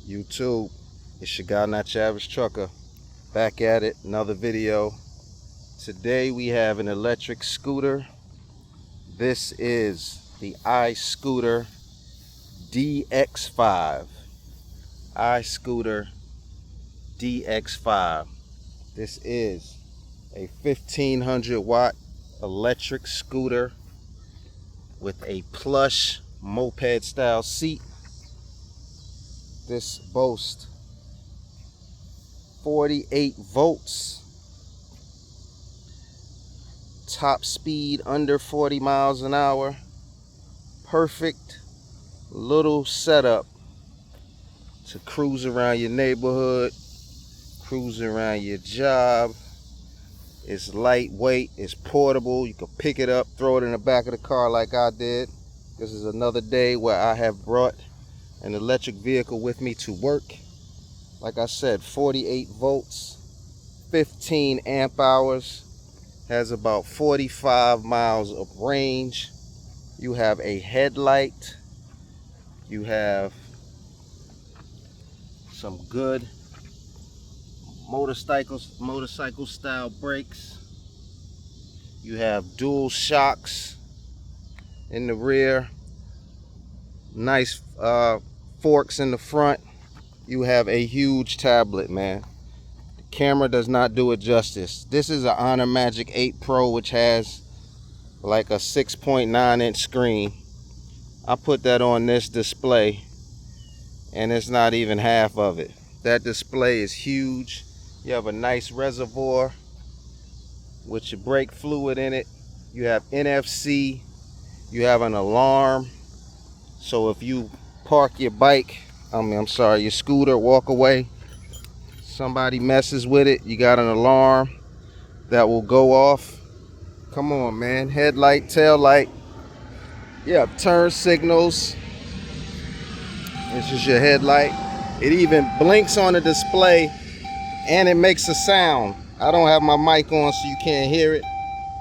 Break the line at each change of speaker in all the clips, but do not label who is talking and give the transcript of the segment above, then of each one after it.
YouTube, it's your guy, not your average trucker, back at it, another video. Today we have an electric scooter. This is the iScooter DX5. iScooter DX5. This is a 1500 watt electric scooter with a plush moped style seat. This boasts 48 volts, top speed under 40 miles an hour. Perfect little setup to cruise around your neighborhood, cruise around your job. It's lightweight, it's portable. You can pick it up, throw it in the back of the car like I did. This is another day where I have brought an electric vehicle with me to work. Like I said, 48 volts, 15 amp hours, has about 45 miles of range. You have a headlight, you have some good motorcycle style brakes, you have dual shocks in the rear, nice forks in the front. You have a huge tablet, man. The camera does not do it justice. This is an Honor Magic 8 Pro, which has like a 6.9 inch screen. I put that on this display and it's not even half of it. That display is huge. You have a nice reservoir with your brake fluid in it. You have NFC. You have an alarm. So if you park your bike, your scooter, walk away, somebody messes with it, you got an alarm that will go off. Come on, man. Headlight, tail light. Yeah, turn signals. This is your headlight. It even blinks on the display and it makes a sound. I don't have my mic on so you can't hear it,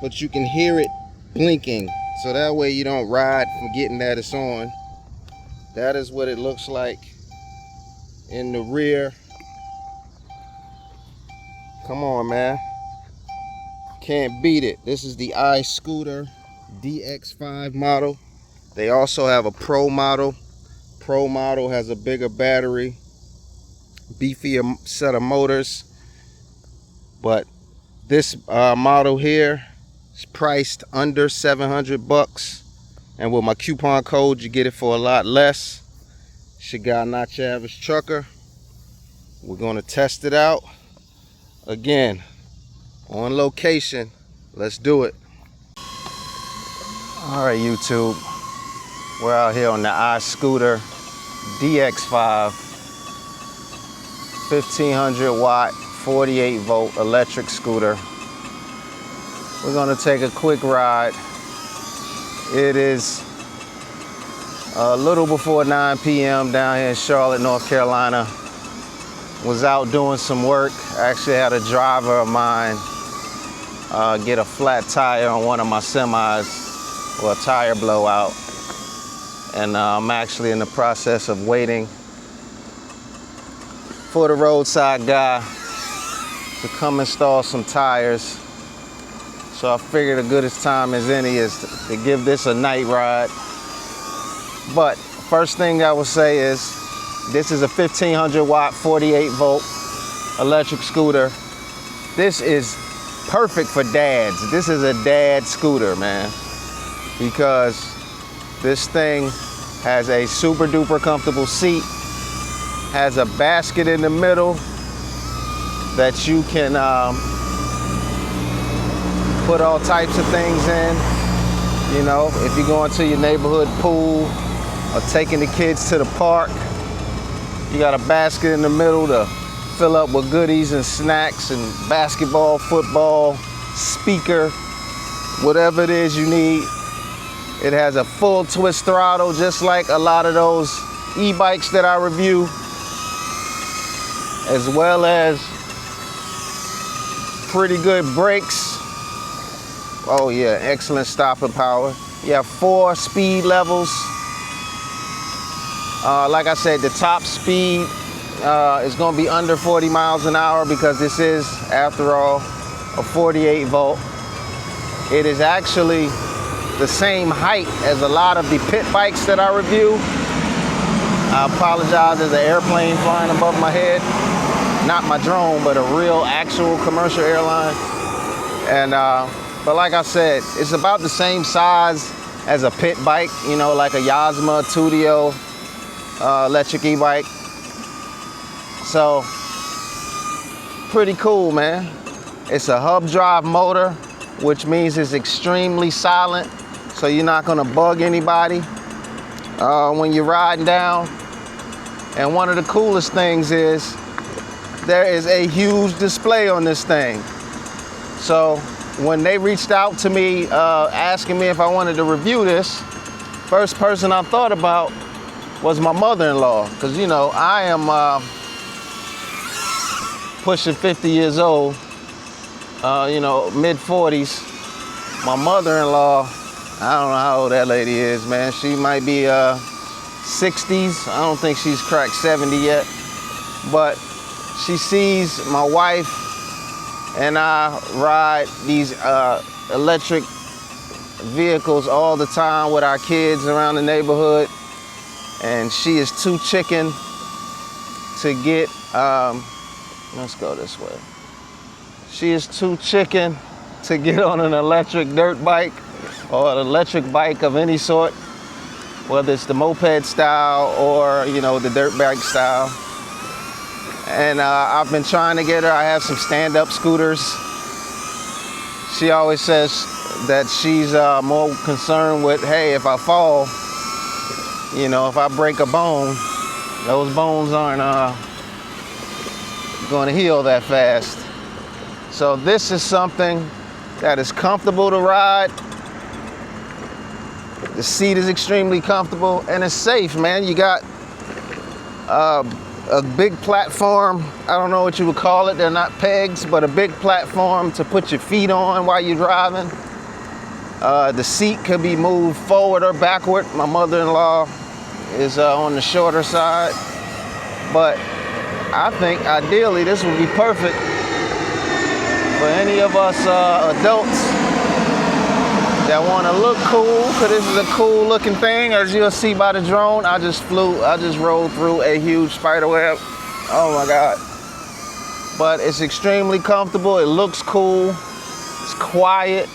but you can hear it blinking. So that way you don't ride forgetting that it's on. That is what it looks like in the rear. Come on, man. Can't beat it. This is the iScooter DX5 model. They also have a Pro model. Pro model has a bigger battery, beefier set of motors. But this model here is priced under 700 bucks. And with my coupon code, you get it for a lot less. It's your guy, not your average trucker. We're going to test it out. Again, on location. Let's do it. All right, YouTube. We're out here on the iScooter DX5. 1500 watt, 48 volt electric scooter. We're going to take a quick ride. It is a little before 9 p.m. down here in Charlotte, North Carolina. Was out doing some work. I actually had a driver of mine get a flat tire on one of my semis, or a tire blowout. And I'm actually in the process of waiting for the roadside guy to come install some tires. So I figured a good as time as any is to give this a night ride. But first thing I will say is this is a 1500 watt, 48 volt electric scooter. This is perfect for dads. This is a dad scooter, man, because this thing has a super duper comfortable seat, has a basket in the middle that you can put all types of things in. You know, if you're going to your neighborhood pool or taking the kids to the park, you got a basket in the middle to fill up with goodies and snacks and basketball, football, speaker, whatever it is you need. It has a full twist throttle, just like a lot of those e-bikes that I review, as well as pretty good brakes. Oh yeah, excellent stopping power. You have 4 speed levels. Like I said, the top speed It's going to be under 40 miles an hour because this is, after all, a 48 volt. It is actually the same height as a lot of the pit bikes that I review. I apologize, there's an airplane flying above my head. Not my drone, but a real actual commercial airline. And but like I said, it's about the same size as a pit bike, you know, like a Yasma Tudio electric e-bike. So pretty cool, man. It's a hub drive motor, which means it's extremely silent, so you're not gonna bug anybody when you're riding down. And one of the coolest things is there is a huge display on this thing. So when they reached out to me asking me if I wanted to review this, first person I thought about was my mother-in-law, because you know I am pushing 50 years old, you know, mid 40s. My mother-in-law, I don't know how old that lady is, man. She might be 60s. I don't think she's cracked 70 yet, but she sees my wife and I ride these electric vehicles all the time with our kids around the neighborhood, and she is too chicken to get, let's go this way. She is too chicken to get on an electric dirt bike or an electric bike of any sort, whether it's the moped style or, you know, the dirt bike style. And I've been trying to get her. I have some stand-up scooters. She always says that she's more concerned with, hey, if I fall, you know, if I break a bone, those bones aren't going to heal that fast. So this is something that is comfortable to ride. The seat is extremely comfortable and it's safe, man. You got a big platform. I don't know what you would call it. They're not pegs, but a big platform to put your feet on while you're driving. The seat could be moved forward or backward. My mother-in-law is on the shorter side, but I think ideally this would be perfect for any of us adults that want to look cool, because this is a cool looking thing. As you'll see by the drone, I just rolled through a huge spider web. Oh my God. But it's extremely comfortable. It looks cool. It's quiet.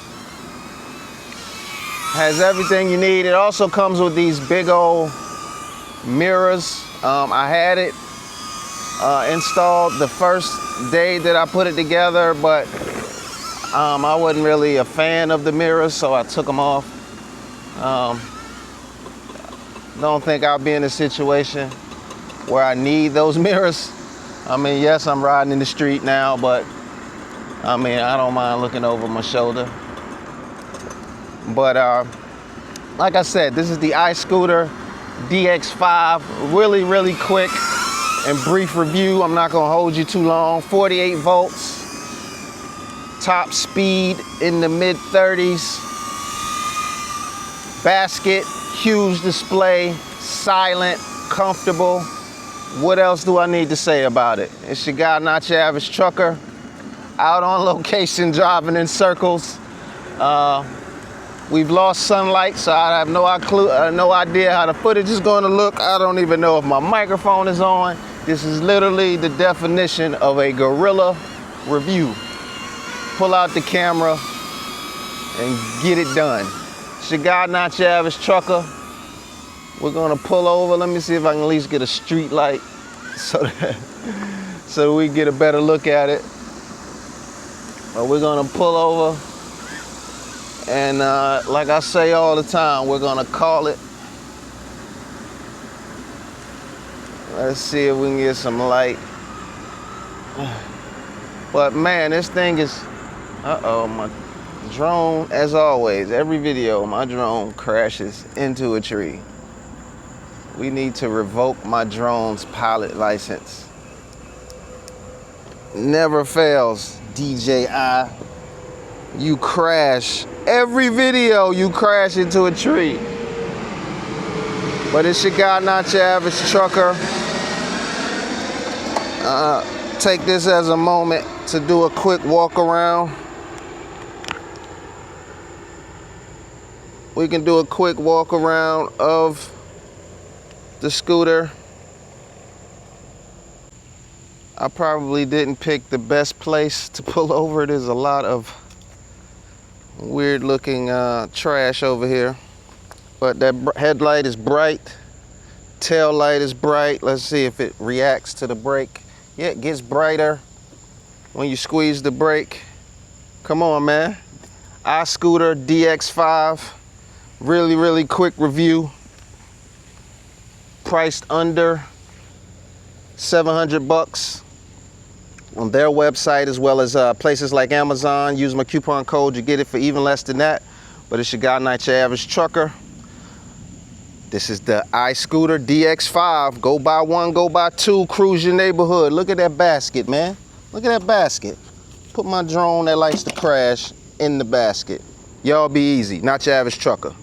Has everything you need. It also comes with these big old mirrors. I had it installed the first day that I put it together, but I wasn't really a fan of the mirrors, so I took them off. Don't think I'll be in a situation where I need those mirrors. I mean, yes, I'm riding in the street now, but I mean, I don't mind looking over my shoulder. But like I said, this is the iScooter DX5. Really, really quick and brief review. I'm not gonna hold you too long. 48 volts. Top speed in the mid 30s. Basket, huge display, silent, comfortable. What else do I need to say about it? It's your guy, not your average trucker, out on location driving in circles. We've lost sunlight, so I have no idea how the footage is going to look. I don't even know if my microphone is on. This is literally the definition of a guerrilla review. Pull out the camera and get it done. It's your guy, not your average trucker. We're gonna pull over. Let me see if I can at least get a street light so we get a better look at it. But we're gonna pull over, and like I say all the time, we're gonna call it. Let's see if we can get some light. But man, this thing is, my drone, as always, every video, my drone crashes into a tree. We need to revoke my drone's pilot license. Never fails, DJI. You crash. Every video you crash into a tree. But it's your guy, not your average trucker. Take this as a moment to do a quick walk around. We can do a quick walk around of the scooter. I probably didn't pick the best place to pull over. There's a lot of weird looking trash over here. But that headlight is bright. Tail light is bright. Let's see if it reacts to the brake. Yeah, it gets brighter when you squeeze the brake. Come on, man. iScooter DX5. Really quick review. Priced under 700 bucks on their website, as well as places like Amazon. Use my coupon code, you get it for even less than that. But it's your guy, not your average trucker. This is the iScooter DX5. Go buy one, go buy two, cruise your neighborhood. Look at that basket, man. Look at that basket. Put my drone that likes to crash in the basket. Y'all be easy, not your average trucker.